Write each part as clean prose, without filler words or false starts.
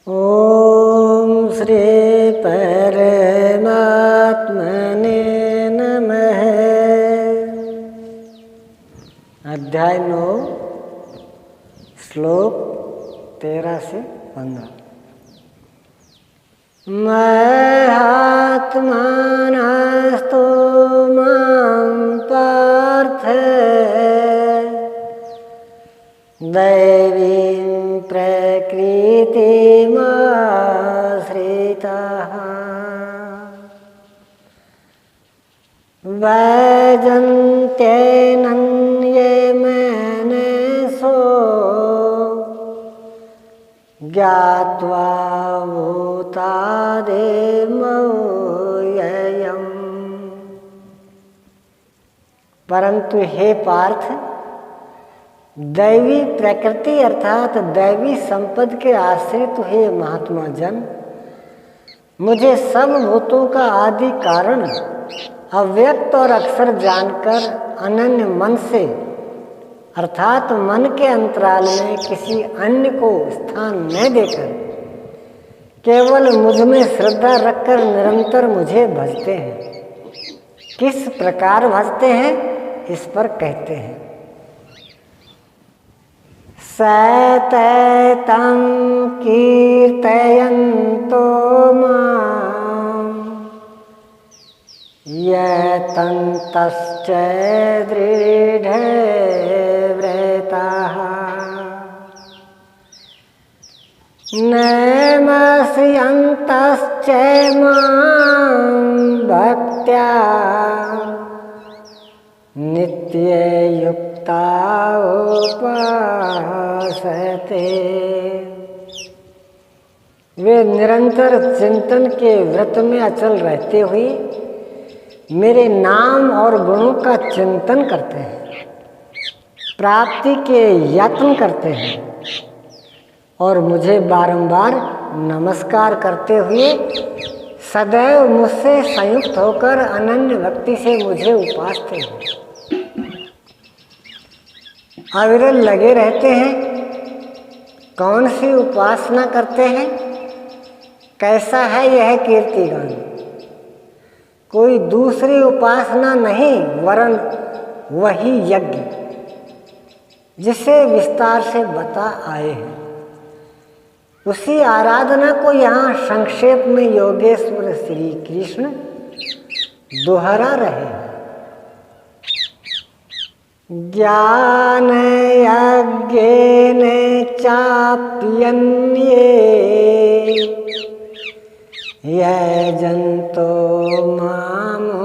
ओम श्री परमात्मने नमः। अध्याय 9 श्लोक 13 से 15। महात्मानस्तु मां पार्थ दैवीं प्रकृतिमाश्रिताः वैजन्त्येनन्यमनसो ज्ञात्वा भूतादिमव्ययम्। परंतु हे पार्थ, दैवी प्रकृति अर्थात दैवी संपद के आश्रित हुए महात्मा जन मुझे सब भूतों का आदि कारण अव्यक्त और अक्षर जानकर अनन्य मन से अर्थात मन के अंतराल में किसी अन्य को स्थान न देकर केवल मुझ में श्रद्धा रखकर निरंतर मुझे भजते हैं। किस प्रकार भजते हैं इस पर कहते हैं। सततं कीर्तयन्तो मां यतन्तश्च दृढव्रताः नमस्यन्तश्च मां भक्त्या नित्ययुक्ता उपासते। वे निरंतर चिंतन के व्रत में अचल रहते हुए मेरे नाम और गुणों का चिंतन करते हैं, प्राप्ति के यत्न करते हैं और मुझे बारंबार नमस्कार करते हुए सदैव मुझसे संयुक्त होकर अनन्य भक्ति से मुझे उपासते हैं, अविरल लगे रहते हैं। कौन सी उपासना करते हैं? कैसा है यह कीर्तिगान? कोई दूसरी उपासना नहीं वरन वही यज्ञ जिसे विस्तार से बता आए हैं। उसी आराधना को यहाँ संक्षेप में योगेश्वर श्री कृष्ण दोहरा रहे हैं। ज्ञान यज्ञेन चाप्यन्ये यजन्तो मामुपासते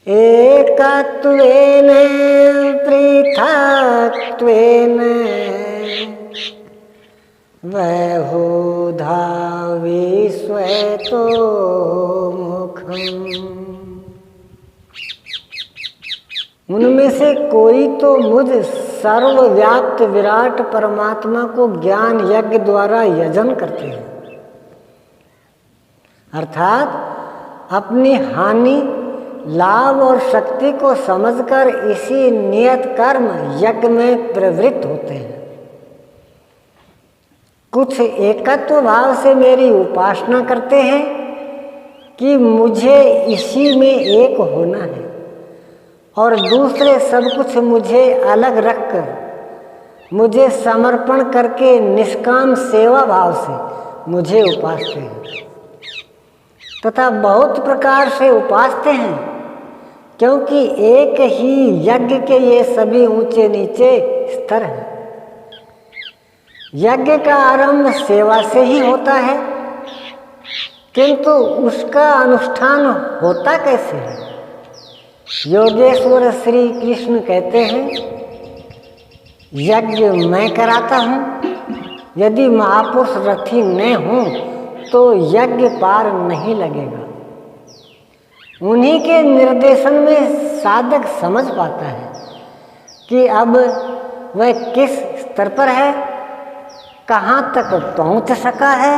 एकत्वेन पृथक्त्वेन बहुधा विश्वतो मुखम्। उनमें से कोई तो मुझ सर्वव्याप्त विराट परमात्मा को ज्ञान यज्ञ द्वारा यजन करते हैं, अर्थात अपनी हानि लाभ और शक्ति को समझकर इसी नियत कर्म यज्ञ में प्रवृत्त होते हैं। कुछ एकत्व भाव से मेरी उपासना करते हैं कि मुझे इसी में एक होना है और दूसरे सब कुछ मुझे अलग रखकर मुझे समर्पण करके निष्काम सेवा भाव से मुझे उपासते हैं तथा बहुत प्रकार से उपासते हैं, क्योंकि एक ही यज्ञ के ये सभी ऊंचे नीचे स्तर हैं। यज्ञ का आरंभ सेवा से ही होता है, किंतु उसका अनुष्ठान होता कैसे है? योगेश्वर श्री कृष्ण कहते हैं, यज्ञ मैं कराता हूँ। यदि महापुरुष रथी न हों तो यज्ञ पार नहीं लगेगा। उन्हीं के निर्देशन में साधक समझ पाता है कि अब वह किस स्तर पर है, कहाँ तक पहुँच सका है,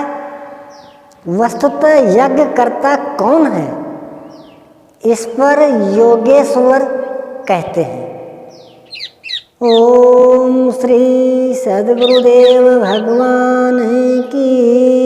वस्तुतः यज्ञ करता कौन है। इस पर योगेश्वर कहते हैं, ओ श्री सद्गुरुदेव भगवान की